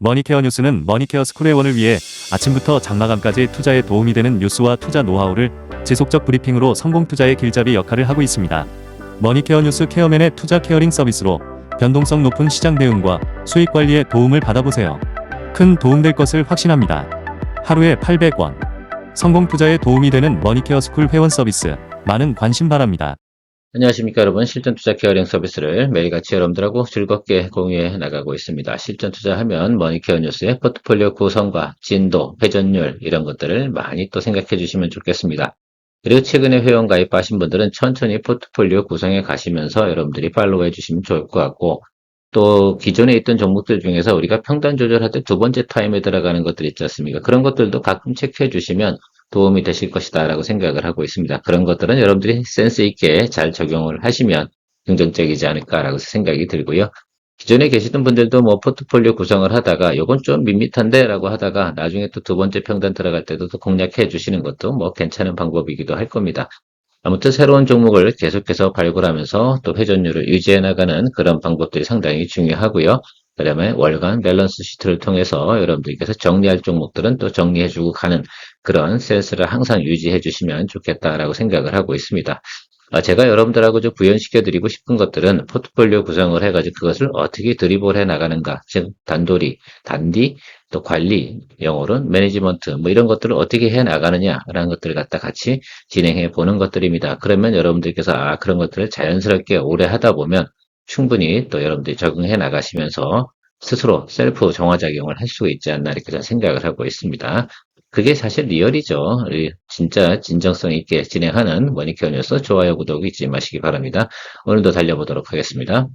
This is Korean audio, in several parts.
머니케어 뉴스는 머니케어 스쿨회원을 위해 아침부터 장마감까지 투자에 도움이 되는 뉴스와 투자 노하우를 지속적 브리핑으로 성공 투자의 길잡이 역할을 하고 있습니다. 머니케어 뉴스 케어맨의 투자 케어링 서비스로 변동성 높은 시장 대응과 수익 관리에 도움을 받아보세요. 큰 도움될 것을 확신합니다. 하루에 800원. 성공 투자에 도움이 되는 머니케어 스쿨 회원 서비스. 많은 관심 바랍니다. 안녕하십니까 여러분. 실전 투자 케어링 서비스를 매일같이 여러분들하고 즐겁게 공유해 나가고 있습니다. 실전 투자하면 머니케어 뉴스의 포트폴리오 구성과 진도, 회전율 이런 것들을 많이 또 생각해 주시면 좋겠습니다. 그리고 최근에 회원 가입하신 분들은 천천히 포트폴리오 구성해 가시면서 여러분들이 팔로우 해 주시면 좋을 것 같고, 또 기존에 있던 종목들 중에서 우리가 평단 조절할 때 두 번째 타임에 들어가는 것들 있지 않습니까? 그런 것들도 가끔 체크해 주시면 도움이 되실 것이다 라고 생각을 하고 있습니다. 그런 것들은 여러분들이 센스 있게 잘 적용을 하시면 긍정적이지 않을까라고 생각이 들고요. 기존에 계시던 분들도 뭐 포트폴리오 구성을 하다가 요건 좀 밋밋한데 라고 하다가 나중에 또 두 번째 평단 들어갈 때도 또 공략해 주시는 것도 뭐 괜찮은 방법이기도 할 겁니다. 아무튼 새로운 종목을 계속해서 발굴하면서 또 회전율을 유지해 나가는 그런 방법들이 상당히 중요하고요. 그다음에 월간 밸런스 시트를 통해서 여러분들께서 정리할 종목들은 또 정리해주고 가는 그런 센스를 항상 유지해 주시면 좋겠다라고 생각을 하고 있습니다. 제가 여러분들하고 좀 구현시켜 드리고 싶은 것들은 포트폴리오 구성을 해가지고 그것을 어떻게 드리블 해 나가는가, 즉 단돌이, 단디, 또 관리, 영어로는 매니지먼트 뭐 이런 것들을 어떻게 해 나가느냐라는 것들을 갖다 같이 진행해 보는 것들입니다. 그러면 여러분들께서 그런 것들을 자연스럽게 오래 하다 보면 충분히 또 여러분들이 적응해 나가시면서 스스로 셀프 정화작용을 할 수 있지 않나 이렇게 저는 생각을 하고 있습니다. 그게 사실 리얼이죠. 진짜 진정성 있게 진행하는 머니케어 뉴스 좋아요, 구독 잊지 마시기 바랍니다. 오늘도 달려보도록 하겠습니다.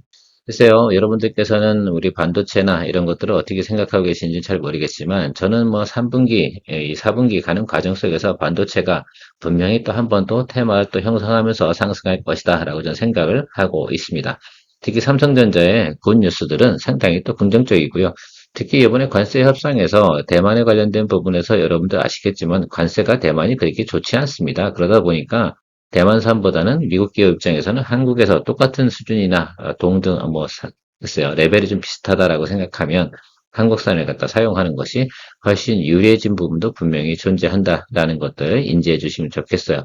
글쎄요, 여러분들께서는 우리 반도체나 이런 것들을 어떻게 생각하고 계신지 잘 모르겠지만, 저는 뭐 3분기, 이 4분기 가는 과정 속에서 반도체가 분명히 또 한 번 또 테마를 또 형성하면서 상승할 것이다, 라고 저는 생각을 하고 있습니다. 특히 삼성전자의 굿 뉴스들은 상당히 또 긍정적이고요. 특히 이번에 관세 협상에서 대만에 관련된 부분에서 여러분들 아시겠지만 관세가 대만이 그렇게 좋지 않습니다. 그러다 보니까 대만산보다는 미국 기업 입장에서는 한국에서 똑같은 수준이나 동등 글쎄요, 레벨이 좀 비슷하다라고 생각하면 한국산을 갖다 사용하는 것이 훨씬 유리해진 부분도 분명히 존재한다라는 것들 인지해 주시면 좋겠어요.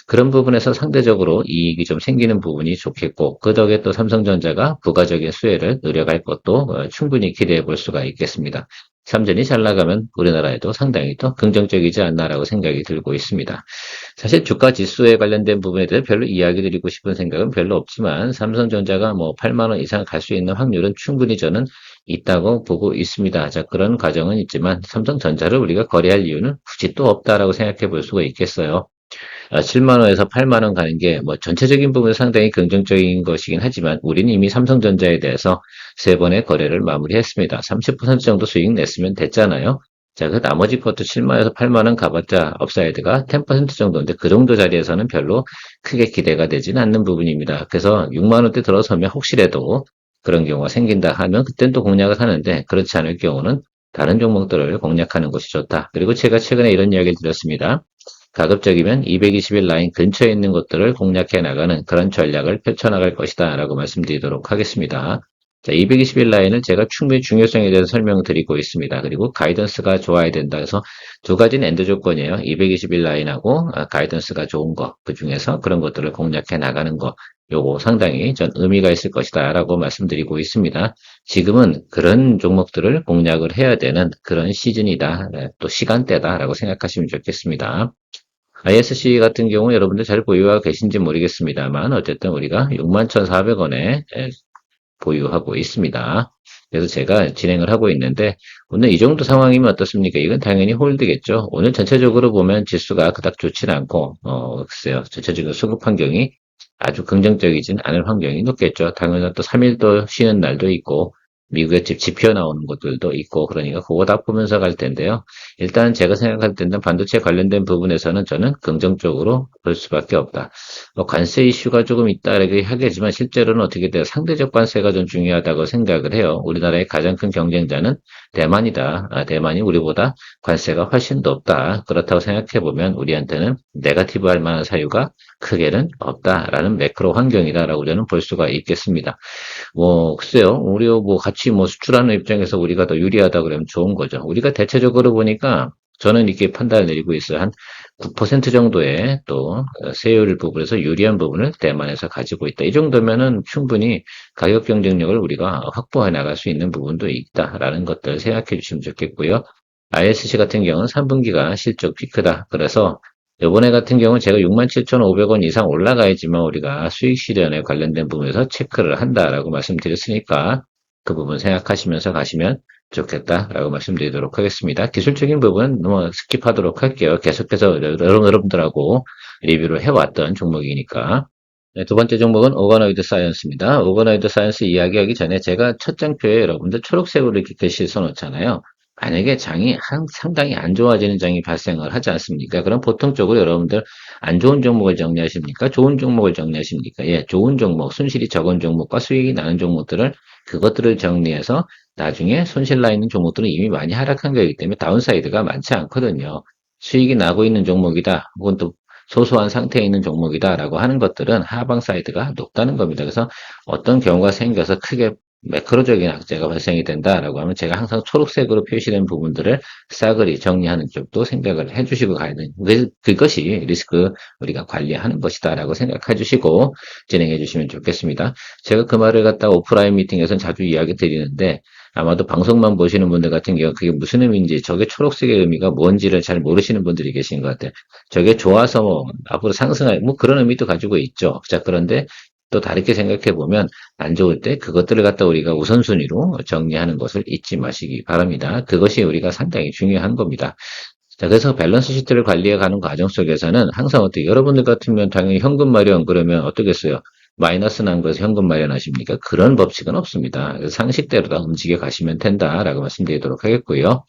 그런 부분에서 상대적으로 이익이 좀 생기는 부분이 좋겠고, 그 덕에 또 삼성전자가 부가적인 수혜를 누려갈 것도 충분히 기대해 볼 수가 있겠습니다. 삼전이 잘 나가면 우리나라에도 상당히 또 긍정적이지 않나라고 생각이 들고 있습니다. 사실 주가 지수에 관련된 부분에 대해서 별로 이야기 드리고 싶은 생각은 별로 없지만, 삼성전자가 뭐 8만 원 이상 갈 수 있는 확률은 충분히 저는 있다고 보고 있습니다. 자, 그런 과정은 있지만 삼성전자를 우리가 거래할 이유는 굳이 또 없다라고 생각해 볼 수가 있겠어요. 7만 원에서 8만 원 가는 게 뭐 전체적인 부분은 상당히 긍정적인 것이긴 하지만 우리는 이미 삼성전자에 대해서 세 번의 거래를 마무리했습니다. 30% 정도 수익 냈으면 됐잖아요. 자, 그 나머지 것도 7만 원에서 8만 원 가봤자 업사이드가 10% 정도인데 그 정도 자리에서는 별로 크게 기대가 되지는 않는 부분입니다. 그래서 6만 원대 들어서면 혹시라도 그런 경우가 생긴다 하면 그땐 또 공략을 하는데, 그렇지 않을 경우는 다른 종목들을 공략하는 것이 좋다. 그리고 제가 최근에 이런 이야기를 드렸습니다. 가급적이면 220일 라인 근처에 있는 것들을 공략해 나가는 그런 전략을 펼쳐나갈 것이다 라고 말씀드리도록 하겠습니다. 자, 220일 라인을 제가 충분히 중요성에 대해서 설명을 드리고 있습니다. 그리고 가이던스가 좋아야 된다 해서 두 가지는 엔드 조건이에요. 220일 라인하고 가이던스가 좋은 거, 그 중에서 그런 것들을 공략해 나가는 거, 요거 상당히 전 의미가 있을 것이다 라고 말씀드리고 있습니다. 지금은 그런 종목들을 공략을 해야 되는 그런 시즌이다, 또 시간대다 라고 생각하시면 좋겠습니다. ISC 같은 경우 여러분들 잘 보유하고 계신지 모르겠습니다만 어쨌든 우리가 61,400원에 보유하고 있습니다. 그래서 제가 진행을 하고 있는데, 오늘 이 정도 상황이면 어떻습니까? 이건 당연히 홀드겠죠. 오늘 전체적으로 보면 지수가 그닥 좋지는 않고, 글쎄요. 전체적인 수급 환경이 아주 긍정적이진 않은 환경이 높겠죠. 당연히 또 3일도 쉬는 날도 있고, 미국의 지표 나오는 것들도 있고, 그러니까 그거 다 보면서 갈 텐데요. 일단 제가 생각할 때는 반도체 관련된 부분에서는 저는 긍정적으로 볼 수밖에 없다. 뭐 관세 이슈가 조금 있다 이렇게 하겠지만 실제로는 어떻게 돼요? 상대적 관세가 좀 중요하다고 생각을 해요. 우리나라의 가장 큰 경쟁자는 대만이다. 대만이 우리보다 관세가 훨씬 높다. 그렇다고 생각해 보면 우리한테는 네거티브 할 만한 사유가 크게는 없다라는 매크로 환경이다라고 저는 볼 수가 있겠습니다. 글쎄요. 우리 같이 수출하는 입장에서 우리가 더 유리하다 그러면 좋은 거죠. 우리가 대체적으로 보니까 저는 이렇게 판단을 내리고 있어요. 한 9% 정도의 또 세율 부분에서 유리한 부분을 대만에서 가지고 있다. 이 정도면은 충분히 가격 경쟁력을 우리가 확보해 나갈 수 있는 부분도 있다라는 것들 생각해 주시면 좋겠고요. ISC 같은 경우는 3분기가 실적 피크다. 그래서 이번에 같은 경우는 제가 67,500원 이상 올라가야지만 우리가 수익 실현에 관련된 부분에서 체크를 한다라고 말씀드렸으니까 그 부분 생각하시면서 가시면 좋겠다라고 말씀드리도록 하겠습니다. 기술적인 부분 스킵하도록 할게요. 계속해서 여러분들하고 리뷰를 해왔던 종목이니까. 네, 두 번째 종목은 오가노이드 사이언스입니다. 오가노이드 사이언스 이야기하기 전에 제가 첫 장표에 여러분들 초록색으로 이렇게 글씨 써놓잖아요. 만약에 장이 상당히 안 좋아지는 장이 발생을 하지 않습니까? 그럼 보통적으로 여러분들 안 좋은 종목을 정리하십니까? 좋은 종목을 정리하십니까? 예, 좋은 종목, 손실이 적은 종목과 수익이 나는 종목들을 그것들을 정리해서 나중에 손실 나 있는 종목들은 이미 많이 하락한 거이기 때문에 다운사이드가 많지 않거든요. 수익이 나고 있는 종목이다. 혹은 또 소소한 상태에 있는 종목이다라고 하는 것들은 하방 사이드가 높다는 겁니다. 그래서 어떤 경우가 생겨서 크게 매크로적인 악재가 발생이 된다라고 하면 제가 항상 초록색으로 표시된 부분들을 싸그리 정리하는 쪽도 생각을 해주시고 가야 되는 그것이 리스크 우리가 관리하는 것이다라고 생각해 주시고 진행해 주시면 좋겠습니다. 제가 그 말을 갖다가 오프라인 미팅에서는 자주 이야기 드리는데 아마도 방송만 보시는 분들 같은 경우 그게 무슨 의미인지 저게 초록색의 의미가 뭔지를 잘 모르시는 분들이 계신 것 같아요. 저게 좋아서 앞으로 상승할 그런 의미도 가지고 있죠. 자, 그런데 또 다르게 생각해 보면 안 좋을 때 그것들을 갖다 우리가 우선순위로 정리하는 것을 잊지 마시기 바랍니다. 그것이 우리가 상당히 중요한 겁니다. 자, 그래서 밸런스 시트를 관리해 가는 과정 속에서는 항상 어떻게 여러분들 같으면 당연히 현금 마련 그러면 어떻겠어요? 마이너스 난 것에서 현금 마련하십니까? 그런 법칙은 없습니다. 그래서 상식대로 다 움직여 가시면 된다라고 말씀드리도록 하겠고요.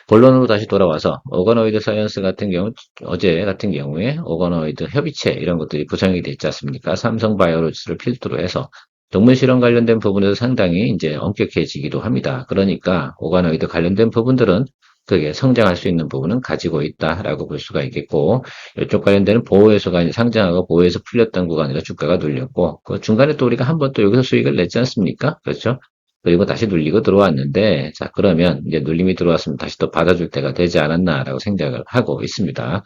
본론으로 다시 돌아와서 오거노이드 사이언스 같은 경우 어제 같은 경우에 오거노이드 협의체 이런 것들이 구성이 되어 있지 않습니까? 삼성 바이오로직스를 필두로 해서 동물 실험 관련된 부분에서 상당히 이제 엄격해지기도 합니다. 그러니까 오거노이드 관련된 부분들은 그게 성장할 수 있는 부분은 가지고 있다라고 볼 수가 있겠고 이쪽 관련된 보호해소가 이제 상장하고 보호해서 풀렸던 구간에서 주가가 눌렸고 그 중간에 또 우리가 한 번 또 여기서 수익을 냈지 않습니까? 그렇죠? 그리고 다시 눌리고 들어왔는데, 자, 그러면 이제 눌림이 들어왔으면 다시 또 받아줄 때가 되지 않았나라고 생각을 하고 있습니다.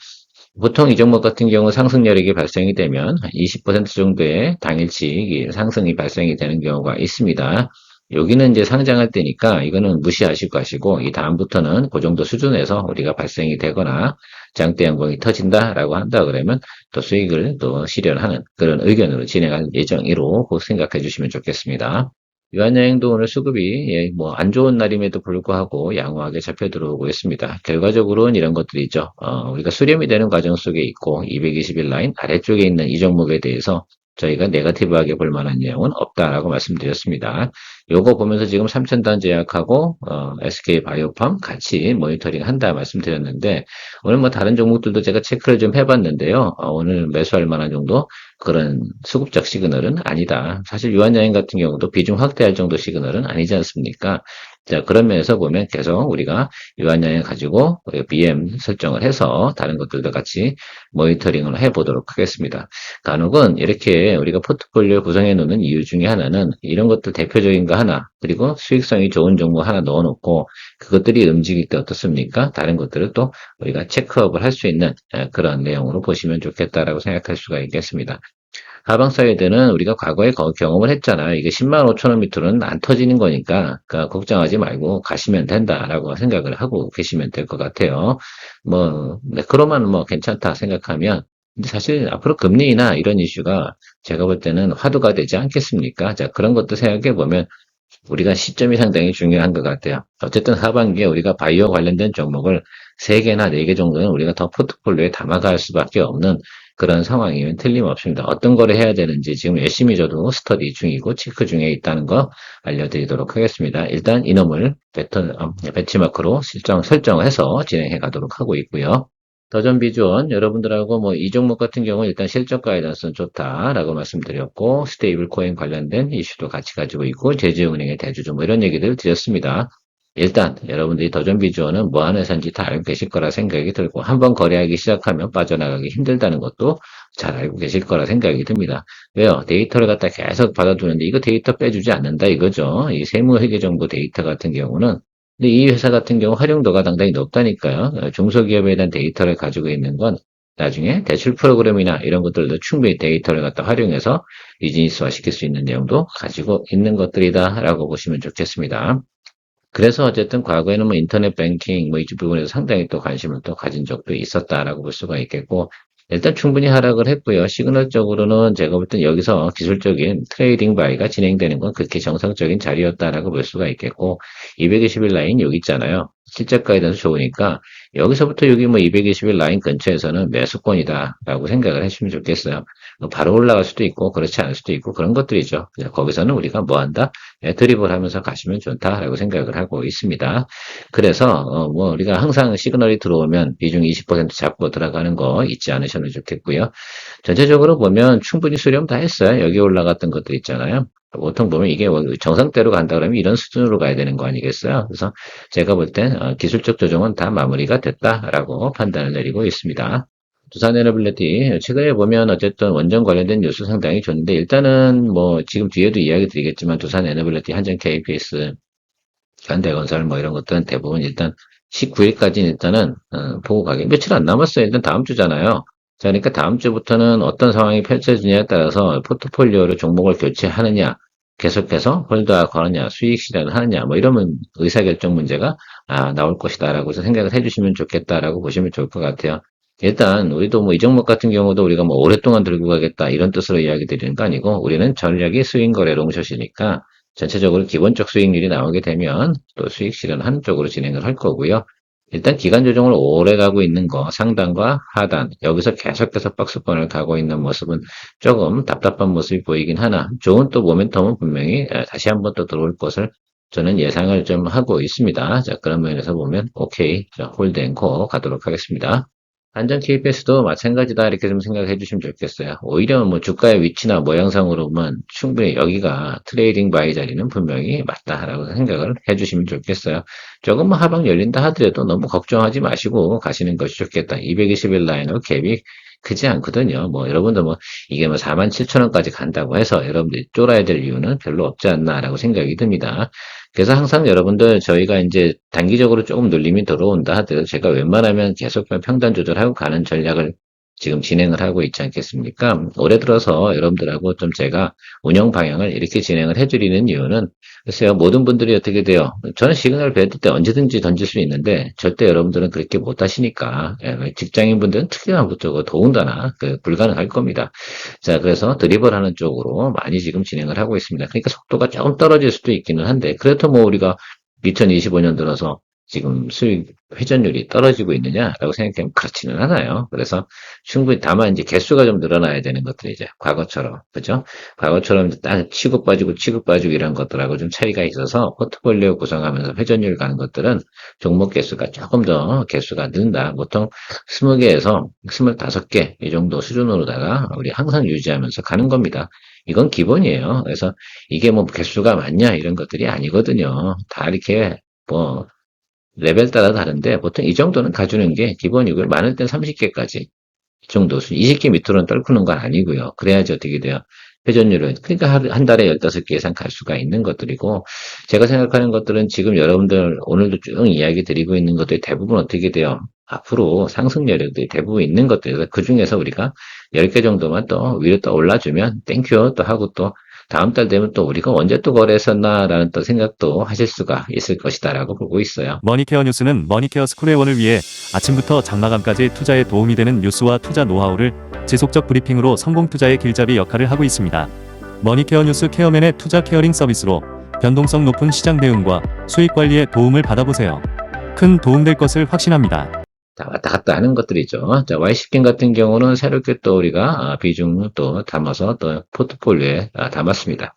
보통 이 종목 같은 경우 상승 여력이 발생이 되면 20% 정도의 당일치 상승이 발생이 되는 경우가 있습니다. 여기는 이제 상장할 때니까 이거는 무시하시고 가시고 이 다음부터는 그 정도 수준에서 우리가 발생이 되거나 장대 양봉이 터진다라고 한다 그러면 또 수익을 또 실현하는 그런 의견으로 진행할 예정이로 생각해 주시면 좋겠습니다. 유한여행도 오늘 수급이 안 좋은 날임에도 불구하고 양호하게 잡혀 들어오고 있습니다. 결과적으로는 이런 것들이죠. 우리가 수렴이 되는 과정 속에 있고 220일 라인 아래쪽에 있는 이 종목에 대해서 저희가 네거티브하게 볼 만한 내용은 없다라고 말씀드렸습니다. 요거 보면서 지금 3,000단 제약하고 SK 바이오팜 같이 모니터링 한다 말씀드렸는데 오늘 다른 종목들도 제가 체크를 좀 해봤는데요. 오늘 매수할 만한 정도 그런 수급적 시그널은 아니다. 사실 유한여행 같은 경우도 비중 확대할 정도 시그널은 아니지 않습니까? 자, 그런 면에서 보면 계속 우리가 유한여행 가지고 BM 설정을 해서 다른 것들도 같이 모니터링을 해보도록 하겠습니다. 간혹은 이렇게 우리가 포트폴리오 구성해 놓는 이유 중에 하나는 이런 것들 대표적인 거 하나, 그리고 수익성이 좋은 종목 하나 넣어놓고 그것들이 움직일 때 어떻습니까? 다른 것들을 또 우리가 체크업을 할 수 있는 그런 내용으로 보시면 좋겠다라고 생각할 수가 있겠습니다. 하방 사이드는 우리가 과거에 경험을 했잖아요. 이게 10만 5천 원 밑으로는 안 터지는 거니까 그러니까 걱정하지 말고 가시면 된다라고 생각을 하고 계시면 될 것 같아요. 매크로만 괜찮다 생각하면 근데 사실 앞으로 금리나 이런 이슈가 제가 볼 때는 화두가 되지 않겠습니까? 자, 그런 것도 생각해 보면 우리가 시점이 상당히 중요한 것 같아요. 어쨌든 하반기에 우리가 바이오 관련된 종목을 3개나 4개 정도는 우리가 더 포트폴리오에 담아갈 수밖에 없는 그런 상황이면 틀림없습니다. 어떤 거를 해야 되는지 지금 열심히 저도 스터디 중이고 체크 중에 있다는 거 알려드리도록 하겠습니다. 일단 이놈을 배치마크로 설정을 해서 진행해 가도록 하고 있고요. 더전 비주원 여러분들하고 이 종목 같은 경우는 일단 실적 가이던스는 좋다라고 말씀드렸고 스테이블 코인 관련된 이슈도 같이 가지고 있고 제주은행의 대주주 이런 얘기들 드렸습니다. 일단 여러분들이 더존 비주얼은 뭐 하는 회사인지 다 알고 계실 거라 생각이 들고 한번 거래하기 시작하면 빠져나가기 힘들다는 것도 잘 알고 계실 거라 생각이 듭니다. 왜요? 데이터를 갖다 계속 받아두는데 이거 데이터 빼주지 않는다 이거죠. 이 세무회계정보 데이터 같은 경우는 근데 이 회사 같은 경우 활용도가 상당히 높다니까요. 중소기업에 대한 데이터를 가지고 있는 건 나중에 대출 프로그램이나 이런 것들도 충분히 데이터를 갖다 활용해서 비즈니스화 시킬 수 있는 내용도 가지고 있는 것들이다라고 보시면 좋겠습니다. 그래서 어쨌든 과거에는 뭐 인터넷 뱅킹 뭐 이 부분에서 상당히 또 관심을 또 가진 적도 있었다라고 볼 수가 있겠고 일단 충분히 하락을 했고요. 시그널적으로는 제가 볼 땐 여기서 기술적인 트레이딩 바이가 진행되는 건 그렇게 정상적인 자리였다라고 볼 수가 있겠고 220일 라인 여기 있잖아요. 실적 가이던스 좋으니까 여기서부터 여기 뭐 220일 라인 근처에서는 매수권이다라고 생각을 해주시면 좋겠어요. 뭐 바로 올라갈 수도 있고 그렇지 않을 수도 있고 그런 것들이죠. 거기서는 우리가 뭐 한다? 드립을 하면서 가시면 좋다라고 생각을 하고 있습니다. 그래서 뭐 우리가 항상 시그널이 들어오면 비중 20% 잡고 들어가는 거 잊지 않으셔도 좋겠고요. 전체적으로 보면 충분히 수렴 다 했어요. 여기 올라갔던 것들 있잖아요. 보통 보면 이게 정상대로 간다 그러면 이런 수준으로 가야 되는 거 아니겠어요? 그래서 제가 볼 땐 기술적 조정은 다 마무리가 됐다라고 판단을 내리고 있습니다. 두산에너빌리티 최근에 보면 어쨌든 원전 관련된 뉴스 상당히 좋은데 일단은 뭐 지금 뒤에도 이야기 드리겠지만 두산에너빌리티, 한전 KPS, 현대건설 뭐 이런 것들은 대부분 일단 19일까지는 일단은 보고 가게 며칠 안 남았어요. 일단 다음 주잖아요. 자, 그러니까 다음 주부터는 어떤 상황이 펼쳐지냐에 따라서 포트폴리오를 종목을 교체하느냐, 계속해서 홀드하거나 수익 실현을 하느냐, 뭐 이러면 의사결정 문제가 나올 것이다라고 생각을 해주시면 좋겠다라고 보시면 좋을 것 같아요. 일단 우리도 뭐 이 종목 같은 경우도 우리가 뭐 오랫동안 들고 가겠다 이런 뜻으로 이야기 드리는 거 아니고 우리는 전략이 스윙 거래 롱숏이니까 전체적으로 기본적 수익률이 나오게 되면 또 수익 실현하는 쪽으로 진행을 할 거고요. 일단 기간 조정을 오래 가고 있는 거 상단과 하단 여기서 계속해서 박스권을 가고 있는 모습은 조금 답답한 모습이 보이긴 하나 좋은 또 모멘텀은 분명히 다시 한번 또 들어올 것을 저는 예상을 좀 하고 있습니다. 자, 그런 면에서 보면 오케이. 자, 홀드앤코 가도록 하겠습니다. 안전 KPS도 마찬가지다 이렇게 좀 생각해 주시면 좋겠어요. 오히려 뭐 주가의 위치나 모양상으로 보면 충분히 여기가 트레이딩 바이 자리는 분명히 맞다라고 생각을 해 주시면 좋겠어요. 조금 뭐 하방 열린다 하더라도 너무 걱정하지 마시고 가시는 것이 좋겠다. 221 라인으로 갭이 크지 않거든요. 뭐 여러분도 뭐 이게 뭐 47,000원까지 간다고 해서 여러분들이 쫄아야 될 이유는 별로 없지 않나라고 생각이 듭니다. 그래서 항상 여러분들 저희가 이제 단기적으로 조금 눌림이 들어온다 하더라도 제가 웬만하면 계속 평단 조절하고 가는 전략을 지금 진행을 하고 있지 않겠습니까? 올해 들어서 여러분들하고 좀 제가 운영 방향을 이렇게 진행을 해드리는 이유는 글쎄요, 모든 분들이 어떻게 돼요? 저는 시그널 뱉을 때 언제든지 던질 수 있는데 절대 여러분들은 그렇게 못 하시니까 직장인 분들은 특히나 그쪽으로 더군다나 불가능할 겁니다. 자, 그래서 드리블하는 쪽으로 많이 지금 진행을 하고 있습니다. 그러니까 속도가 조금 떨어질 수도 있기는 한데 그래도 뭐 우리가 2025년 들어서 지금 수익 회전율이 떨어지고 있느냐라고 생각하면 그렇지는 않아요. 그래서 충분히 다만 이제 개수가 좀 늘어나야 되는 것들이 이제 과거처럼 그죠? 과거처럼 딱 치고 빠지고 이런 것들하고 좀 차이가 있어서 포트폴리오 구성하면서 회전율 가는 것들은 종목 개수가 조금 더 개수가 는다. 보통 20개에서 25개 이 정도 수준으로다가 우리 항상 유지하면서 가는 겁니다. 이건 기본이에요. 그래서 이게 뭐 개수가 많냐 이런 것들이 아니거든요. 다 이렇게 뭐 레벨 따라 다른데 보통 이 정도는 가주는 게 기본이고요. 많을 땐 30개까지 이 정도 수 20개 밑으로는 떨구는 건 아니고요. 그래야지 어떻게 돼요. 회전율은 그러니까 한 달에 15개 이상 갈 수가 있는 것들이고 제가 생각하는 것들은 지금 여러분들 오늘도 쭉 이야기 드리고 있는 것들이 대부분 어떻게 돼요. 앞으로 상승 여력들이 대부분 있는 것들에서 그중에서 우리가 10개 정도만 또 위로 또 올라주면 땡큐 또 하고 또 다음 달 되면 또 우리가 언제 또 거래했었나라는 또 생각도 하실 수가 있을 것이다라고 보고 있어요. 머니케어 뉴스는 머니케어 스쿨회원을 위해 아침부터 장마감까지 투자에 도움이 되는 뉴스와 투자 노하우를 지속적 브리핑으로 성공 투자의 길잡이 역할을 하고 있습니다. 머니케어 뉴스 케어맨의 투자 케어링 서비스로 변동성 높은 시장 대응과 수익 관리에 도움을 받아보세요. 큰 도움될 것을 확신합니다. 다 왔다 갔다 하는 것들이죠. 자, Y시킨 같은 경우는 새롭게 또 우리가 비중을 또 담아서 또 포트폴리오에 담았습니다.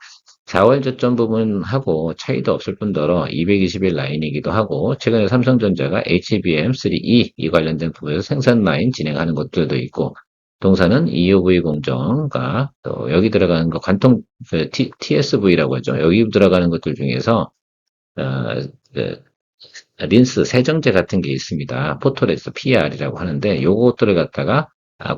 4월 저점 부분하고 차이도 없을 뿐더러 220일 라인이기도 하고 최근에 삼성전자가 HBM3E 이 관련된 부분에서 생산 라인 진행하는 것들도 있고 동사는 EUV 공정과 또 여기 들어가는 거 관통 TSV라고 하죠. 여기 들어가는 것들 중에서 어, 그 린스 세정제 같은 게 있습니다. 포토레스 PR이라고 하는데 요것들을 갖다가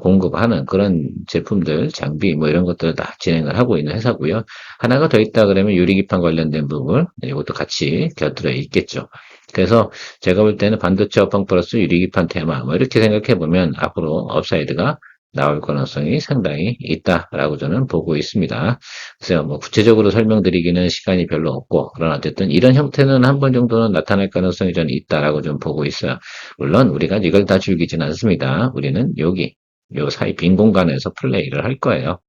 공급하는 그런 제품들, 장비 뭐 이런 것들을 다 진행을 하고 있는 회사고요. 하나가 더 있다 그러면 유리기판 관련된 부분 이것도 같이 곁들여 있겠죠. 그래서 제가 볼 때는 반도체 업황 플러스 유리기판 테마 뭐 이렇게 생각해 보면 앞으로 업사이드가 나올 가능성이 상당히 있다라고 저는 보고 있습니다. 그래서 뭐 구체적으로 설명드리기는 시간이 별로 없고, 그러나 어쨌든 이런 형태는 한 번 정도는 나타날 가능성이 저는 있다라고 좀 보고 있어요. 물론 우리가 이걸 다 즐기진 않습니다. 우리는 여기 요 사이 빈 공간에서 플레이를 할 거예요.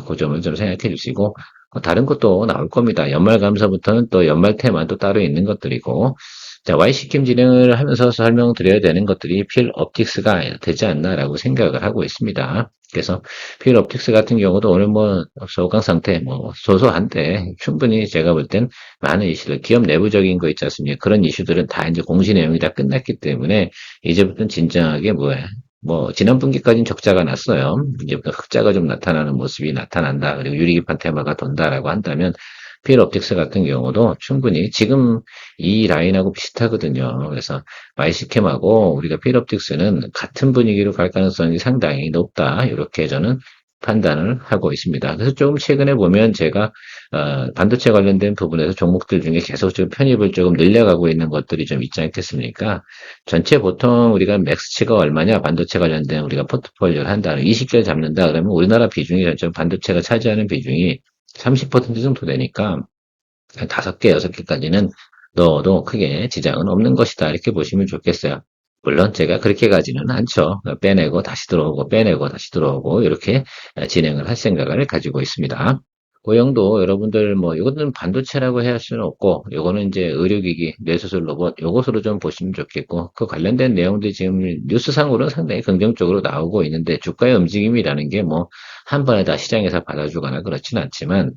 그 점을 좀 생각해 주시고, 다른 것도 나올 겁니다. 연말 감사부터는 또 연말 테마 또 따로 있는 것들이고, 자, Y시킴 진행을 하면서 설명드려야 되는 것들이 필 옵틱스가 되지 않나라고 생각을 하고 있습니다. 그래서 필 옵틱스 같은 경우도 오늘 뭐 소강 상태 뭐 소소한데 충분히 제가 볼 땐 많은 이슈들 기업 내부적인 거 있지 않습니까? 그런 이슈들은 다 이제 공시 내용이 다 끝났기 때문에 이제부터는 진정하게 뭐 지난 분기까지는 적자가 났어요. 이제부터 흑자가 좀 나타나는 모습이 나타난다. 그리고 유리기판 테마가 돈다라고 한다면 필 옵틱스 같은 경우도 충분히 지금 이 라인하고 비슷하거든요. 그래서 마이시캠하고 우리가 필 옵틱스는 같은 분위기로 갈 가능성이 상당히 높다. 이렇게 저는 판단을 하고 있습니다. 그래서 조금 최근에 보면 제가 반도체 관련된 부분에서 종목들 중에 계속 좀 편입을 조금 늘려가고 있는 것들이 좀 있지 않겠습니까? 전체 보통 우리가 맥스치가 얼마냐 반도체 관련된 우리가 포트폴리오를 한다. 20개를 잡는다 그러면 우리나라 비중이 전체 반도체가 차지하는 비중이 30% 정도 되니까 한 5개, 6개까지는 넣어도 크게 지장은 없는 것이다. 이렇게 보시면 좋겠어요. 물론 제가 그렇게 가지는 않죠. 빼내고 다시 들어오고 빼내고 다시 들어오고 이렇게 진행을 할 생각을 가지고 있습니다. 고용도 여러분들 뭐 이거는 반도체라고 해야 할 수는 없고 요거는 이제 의료기기, 뇌수술 로봇 요것으로 좀 보시면 좋겠고 그 관련된 내용들이 지금 뉴스상으로는 상당히 긍정적으로 나오고 있는데 주가의 움직임이라는 게 뭐 한 번에 다 시장에서 받아주거나 그렇지는 않지만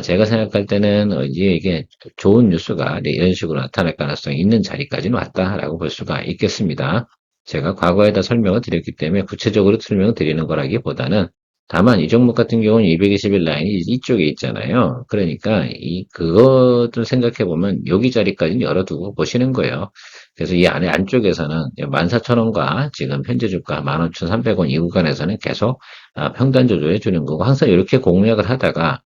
제가 생각할 때는 이게 좋은 뉴스가 이런 식으로 나타날 가능성이 있는 자리까지는 왔다라고 볼 수가 있겠습니다. 제가 과거에다 설명을 드렸기 때문에 구체적으로 설명을 드리는 거라기보다는 다만 이 종목 같은 경우는 220일 라인이 이쪽에 있잖아요. 그러니까 그것들 생각해 보면 여기 자리까지는 열어두고 보시는 거예요. 그래서 이 안에 안쪽에서는 14,000원과 지금 현재 주가 15,300원 이 구간에서는 계속 평단 조절해 주는 거고 항상 이렇게 공략을 하다가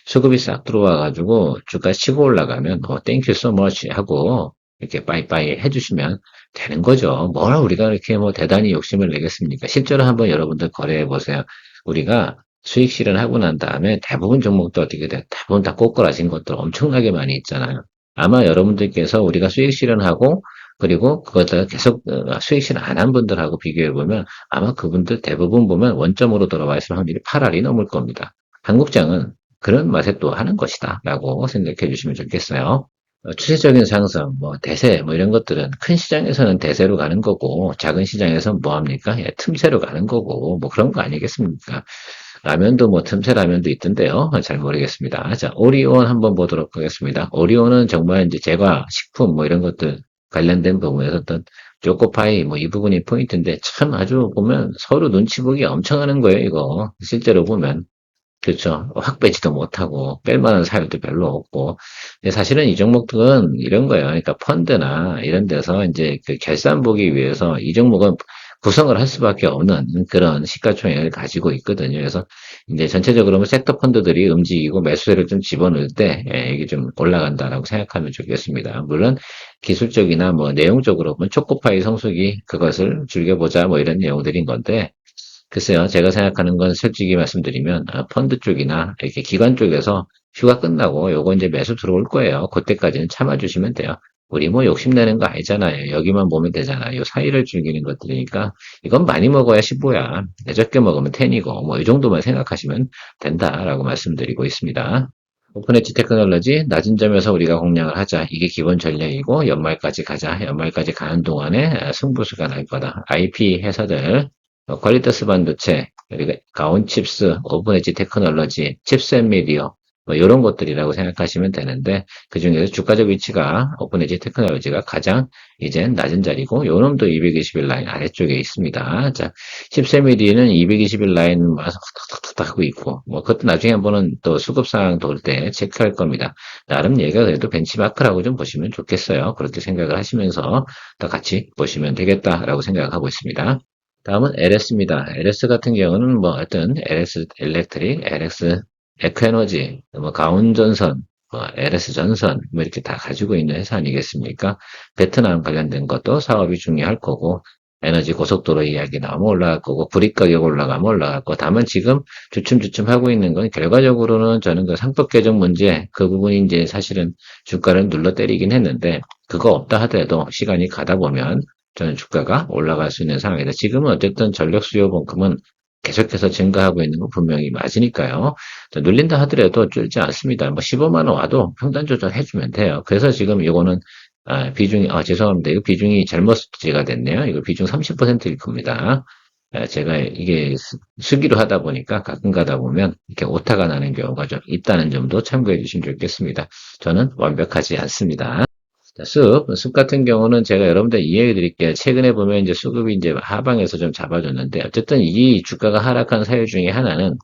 수급이 싹 들어와가지고 주가 치고 올라가면 땡큐 so much 하고 이렇게 빠이빠이 해주시면 되는 거죠. 뭘 우리가 이렇게 뭐 대단히 욕심을 내겠습니까? 실제로 한번 여러분들 거래해 보세요. 우리가 수익 실현하고 난 다음에 대부분 종목도 어떻게 돼? 대부분 다 꼬꾸라진 것들 엄청나게 많이 있잖아요. 아마 여러분들께서 우리가 수익 실현하고 그리고 그것을 계속 수익 실현 안 한 분들하고 비교해 보면 아마 그분들 대부분 보면 원점으로 돌아와 있을 확률이 8할이 넘을 겁니다. 한국장은 그런 맛에 또 하는 것이다 라고 생각해 주시면 좋겠어요. 추세적인 상승, 뭐 대세, 뭐 이런 것들은 큰 시장에서는 대세로 가는 거고 작은 시장에서는 뭐 합니까? 예, 틈새로 가는 거고 뭐 그런 거 아니겠습니까? 라면도 뭐 틈새 라면도 있던데요. 잘 모르겠습니다. 자, 오리온 한번 보도록 하겠습니다. 오리온은 정말 이제 제과, 식품 뭐 이런 것들 관련된 부분에서 어떤 초코파이 뭐 이 부분이 포인트인데 참 아주 보면 서로 눈치 보기 엄청 하는 거예요, 이거. 실제로 보면. 그렇죠. 확 빼지도 못하고 뺄 만한 사유도 별로 없고. 근데 사실은 이 종목들은 이런 거예요. 그러니까 펀드나 이런 데서 이제 그 결산 보기 위해서 이 종목은 구성을 할 수밖에 없는 그런 시가총액을 가지고 있거든요. 그래서 이제 전체적으로 섹터 펀드들이 움직이고 매수세를 좀 집어넣을 때 이게 좀 올라간다라고 생각하면 좋겠습니다. 물론 기술적이나 뭐 내용적으로 보면 초코파이 성수기 그것을 즐겨보자 뭐 이런 내용들인 건데 글쎄요, 제가 생각하는 건 솔직히 말씀드리면, 펀드 쪽이나 이렇게 기관 쪽에서 휴가 끝나고 요거 이제 매수 들어올 거예요. 그때까지는 참아주시면 돼요. 우리 뭐 욕심내는 거 아니잖아요. 여기만 보면 되잖아요. 요 사이를 즐기는 것들이니까 이건 많이 먹어야 15야. 적게 먹으면 10이고 뭐 이 정도만 생각하시면 된다라고 말씀드리고 있습니다. 오픈엣지 테크놀로지 낮은 점에서 우리가 공략을 하자. 이게 기본 전략이고 연말까지 가자. 연말까지 가는 동안에 승부수가 날 거다. IP 회사들 퀄리터스 반도체, 그리고 가온칩스, 오픈엣지 테크놀로지, 칩셋 미디어, 뭐 이런 것들이라고 생각하시면 되는데 그 중에서 주가적 위치가 오픈에지 테크놀로지가 가장 이제 낮은 자리고 요 놈도 220일 라인 아래쪽에 있습니다. 자, 10세미디는 220일 라인 와서 탁탁탁탁 하고 있고 뭐 그것도 나중에 한번은 또 수급 상황 돌 때 체크할 겁니다. 나름 얘가 그래도 벤치마크라고 좀 보시면 좋겠어요. 그렇게 생각을 하시면서 또 같이 보시면 되겠다라고 생각하고 있습니다. 다음은 LS입니다. LS 같은 경우는 뭐 어떤 LS 일렉트릭, LS 에크에너지, 뭐 가온전선, 뭐 LS전선 뭐 이렇게 다 가지고 있는 회사 아니겠습니까? 베트남 관련된 것도 사업이 중요할 거고 에너지 고속도로 이야기 나오면 올라갈 거고 구리 가격 올라가면 올라갈 거. 다만 지금 주춤주춤 하고 있는 건 결과적으로는 저는 그 상법 개정 문제 그 부분이 이제 사실은 주가를 눌러 때리긴 했는데 그거 없다 하더라도 시간이 가다 보면 저는 주가가 올라갈 수 있는 상황이다. 지금은 어쨌든 전력 수요만큼은 계속해서 증가하고 있는 건 분명히 맞으니까요. 눌린다 하더라도 쫄지 않습니다. 뭐 15만 원 와도 평단 조정해주면 돼요. 그래서 지금 이거는 비중이 죄송합니다. 이거 비중이 잘못 제가 됐네요. 이거 비중 30%일 겁니다. 제가 이게 수기로 하다 보니까 가끔 가다 보면 이렇게 오타가 나는 경우가 좀 있다는 점도 참고해 주시면 좋겠습니다. 저는 완벽하지 않습니다. 자, 숲 같은 경우는 제가 여러분들 이야기 드릴게요. 최근에 보면 이제 수급이 이제 하방에서 좀 잡아줬는데, 어쨌든 이 주가가 하락한 사유 중에 하나는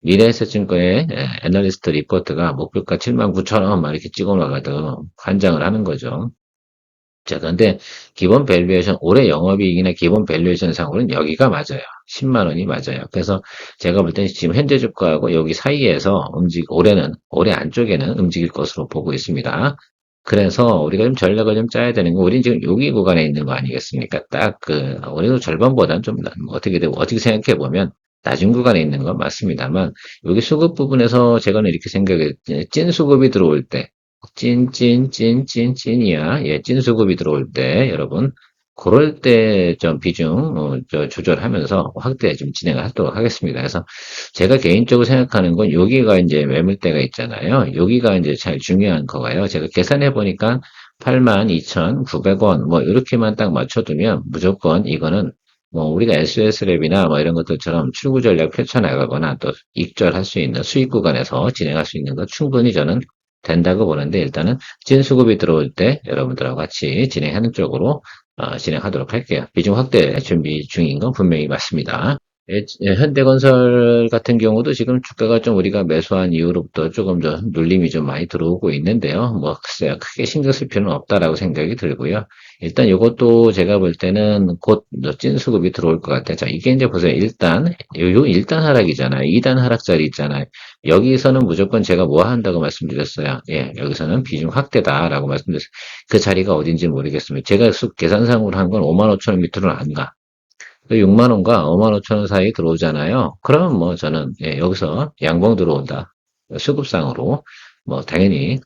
미래에셋증권의 애널리스트 리포트가 목표가 79,000원 막 이렇게 찍어 나가도 환장을 하는 거죠. 자, 그런데 기본 밸류에이션, 올해 영업이익이나 기본 밸류에이션 상으로는 여기가 맞아요. 10만 원이 맞아요. 그래서 제가 볼 때는 지금 현재 주가하고 여기 사이에서 올해 안쪽에는 움직일 것으로 보고 있습니다. 그래서 우리가 좀 전략을 좀 짜야 되는 거, 우린 지금 여기 구간에 있는 거 아니겠습니까? 우리도 절반보다는 좀, 어떻게 생각해 보면, 낮은 구간에 있는 건 맞습니다만, 여기 수급 부분에서 제가는 이렇게 생각해, 찐 수급이 들어올 때, 찐이야. 예, 찐 수급이 들어올 때, 여러분, 그럴 때 좀 비중, 조절하면서 확대 좀 진행을 하도록 하겠습니다. 그래서 제가 개인적으로 생각하는 건 여기가 이제 매물대가 있잖아요. 여기가 이제 제일 중요한 거가요. 제가 계산해 보니까 82,900원 뭐 이렇게만 딱 맞춰두면 무조건 이거는 뭐 우리가 SS랩이나 뭐 이런 것들처럼 출구 전략 펼쳐나가거나 또 익절할 수 있는 수익 구간에서 진행할 수 있는 거 충분히 저는 된다고 보는데 일단은 진수급이 들어올 때 여러분들하고 같이 진행하는 쪽으로 진행하도록 할게요. 비중 확대 준비 중인 건 분명히 맞습니다. 현대건설 같은 경우도 지금 주가가 좀 우리가 매수한 이후로부터 조금 더 눌림이 좀 많이 들어오고 있는데요. 뭐, 글쎄요. 크게 신경 쓸 필요는 없다라고 생각이 들고요. 일단 이것도 제가 볼 때는 곧 찐수급이 들어올 것 같아요. 자, 이게 이제 보세요. 일단, 요 1단 하락이잖아요. 2단 하락짜리 있잖아요. 여기서는 무조건 제가 뭐 한다고 말씀드렸어요. 예, 여기서는 비중 확대다라고 말씀드렸어요. 그 자리가 어딘지 모르겠습니다. 제가 계산상으로 한 건 5만 5천 원 밑으로는 안 가. 6만 원과 5만 5천 원 사이 들어오잖아요. 그러면 뭐 저는 여기서 양봉 들어온다. 수급상으로 뭐 당연히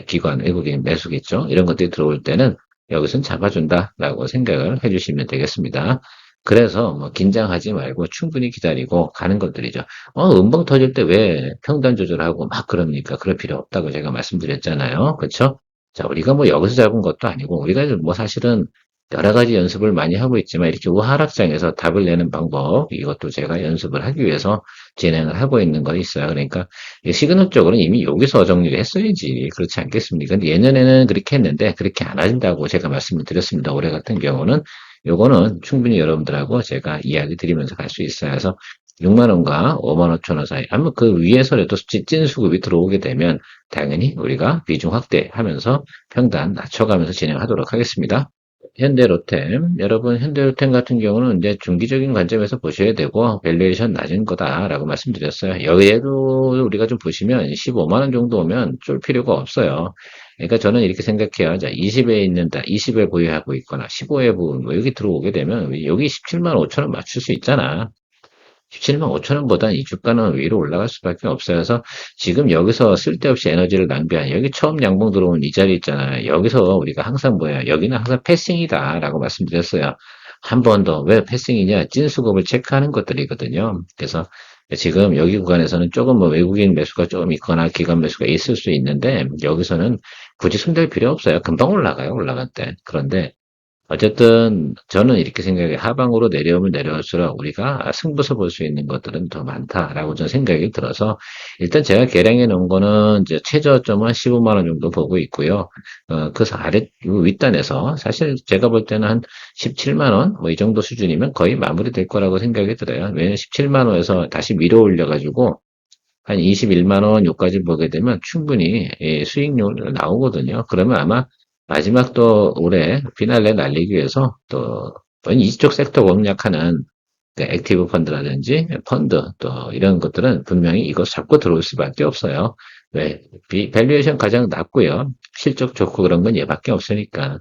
기관 외국인 매수겠죠. 이런 것들이 들어올 때는 여기선 잡아준다라고 생각을 해주시면 되겠습니다. 그래서 뭐 긴장하지 말고 충분히 기다리고 가는 것들이죠. 음봉 터질 때 왜 평단 조절하고 막 그럽니까? 그럴 필요 없다고 제가 말씀드렸잖아요. 그렇죠? 자, 우리가 뭐 여기서 잡은 것도 아니고 우리가 뭐 사실은 여러 가지 연습을 많이 하고 있지만 이렇게 우하락장에서 답을 내는 방법 이것도 제가 연습을 하기 위해서 진행을 하고 있는 거 있어요. 그러니까 시그널적으로는 이미 여기서 정리를 했어야지 그렇지 않겠습니까? 근데 예년에는 그렇게 했는데 그렇게 안 하신다고 제가 말씀을 드렸습니다. 올해 같은 경우는 요거는 충분히 여러분들하고 제가 이야기 드리면서 갈 수 있어요. 그래서 6만 원과 5만 5천 원 사이 아마 그 위에서라도 찐 수급이 들어오게 되면 당연히 우리가 비중 확대하면서 평단 낮춰가면서 진행하도록 하겠습니다. 현대로템, 여러분 현대로템 같은 경우는 이제 중기적인 관점에서 보셔야 되고 밸류에이션 낮은 거다라고 말씀드렸어요. 여기에도 우리가 좀 보시면 15만 원 정도 오면 쫄 필요가 없어요. 그러니까 저는 이렇게 생각해요. 자, 20에 있는다, 20에 보유하고 있거나 15에 보유, 뭐 여기 들어오게 되면 여기 17만 5천 원 맞출 수 있잖아. 17만 5천 원보다 이 주가는 위로 올라갈 수밖에 없어요. 그래서 지금 여기서 쓸데없이 에너지를 낭비한 여기 처음 양봉 들어온 이 자리 있잖아요. 여기서 우리가 항상 뭐예요? 여기는 항상 패싱이다라고 말씀드렸어요. 한 번 더 왜 패싱이냐? 찐 수급을 체크하는 것들이거든요. 그래서 지금 여기 구간에서는 조금 뭐 외국인 매수가 조금 있거나 기관 매수가 있을 수 있는데 여기서는 굳이 손댈 필요 없어요. 금방 올라가요. 올라갈 때. 그런데 어쨌든 저는 이렇게 생각해요. 하방으로 내려오면 내려올수록 우리가 승부수 볼 수 있는 것들은 더 많다라고 저는 생각이 들어서 일단 제가 계량해 놓은 거는 이제 최저점은 15만 원 정도 보고 있고요. 그 아래 윗단에서 사실 제가 볼 때는 한 17만 원 뭐 이 정도 수준이면 거의 마무리될 거라고 생각이 들어요. 왜냐면 17만 원에서 다시 밀어 올려 가지고 한 21만 원 요까지 보게 되면 충분히 수익률 나오거든요. 그러면 아마 마지막 또 올해 피날레 날리기 위해서 또 이쪽 섹터 공략하는 그 액티브 펀드라든지 펀드 또 이런 것들은 분명히 이거 잡고 들어올 수밖에 없어요. 왜? 밸류에이션 가장 낮고요. 실적 좋고 그런 건 얘밖에 없으니까.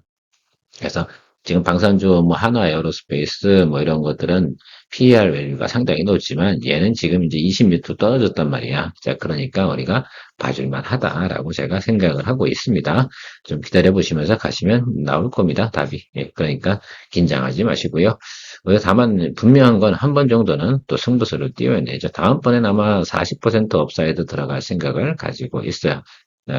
그래서 지금 방산주 뭐 한화 에어로스페이스 뭐 이런 것들은 PER 밸류가 상당히 높지만 얘는 지금 이제 20m 떨어졌단 말이야. 자, 그러니까 우리가 봐줄만 하다라고 제가 생각을 하고 있습니다. 좀 기다려 보시면서 가시면 나올 겁니다. 답이. 예, 그러니까 긴장하지 마시고요. 다만 분명한 건 한 번 정도는 또 승부수를 띄워내죠. 다음번엔 아마 40% 업사이드 들어갈 생각을 가지고 있어요.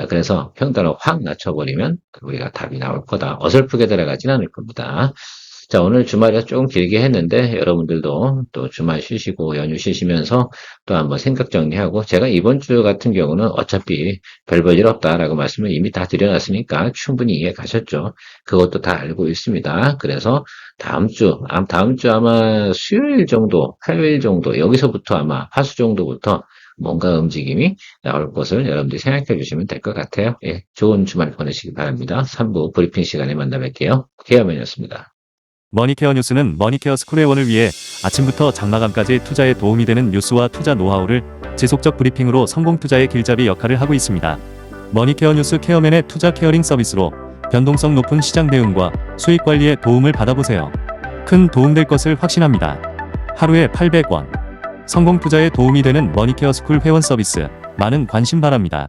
그래서 평단을 확 낮춰버리면 우리가 답이 나올 거다. 어설프게 들어가진 않을 겁니다. 자, 오늘 주말이라 조금 길게 했는데 여러분들도 또 주말 쉬시고 연휴 쉬시면서 또 한번 생각 정리하고 제가 이번 주 같은 경우는 어차피 별 볼 일 없다라고 말씀을 이미 다 드려놨으니까 충분히 이해 가셨죠. 그것도 다 알고 있습니다. 그래서 다음 주 아마 수요일 정도, 화요일 정도 여기서부터 아마 화수 정도부터 뭔가 움직임이 나올 것을 여러분들이 생각해 주시면 될 것 같아요. 예, 좋은 주말 보내시기 바랍니다. 3부 브리핑 시간에 만나 뵐게요. 케어맨이었습니다. 머니케어 뉴스는 머니케어 스쿨회원을 위해 아침부터 장마감까지 투자에 도움이 되는 뉴스와 투자 노하우를 지속적 브리핑으로 성공 투자의 길잡이 역할을 하고 있습니다. 머니케어 뉴스 케어맨의 투자 케어링 서비스로 변동성 높은 시장 대응과 수익 관리에 도움을 받아보세요. 큰 도움될 것을 확신합니다. 하루에 800원. 성공 투자에 도움이 되는 머니케어 스쿨 회원 서비스 많은 관심 바랍니다.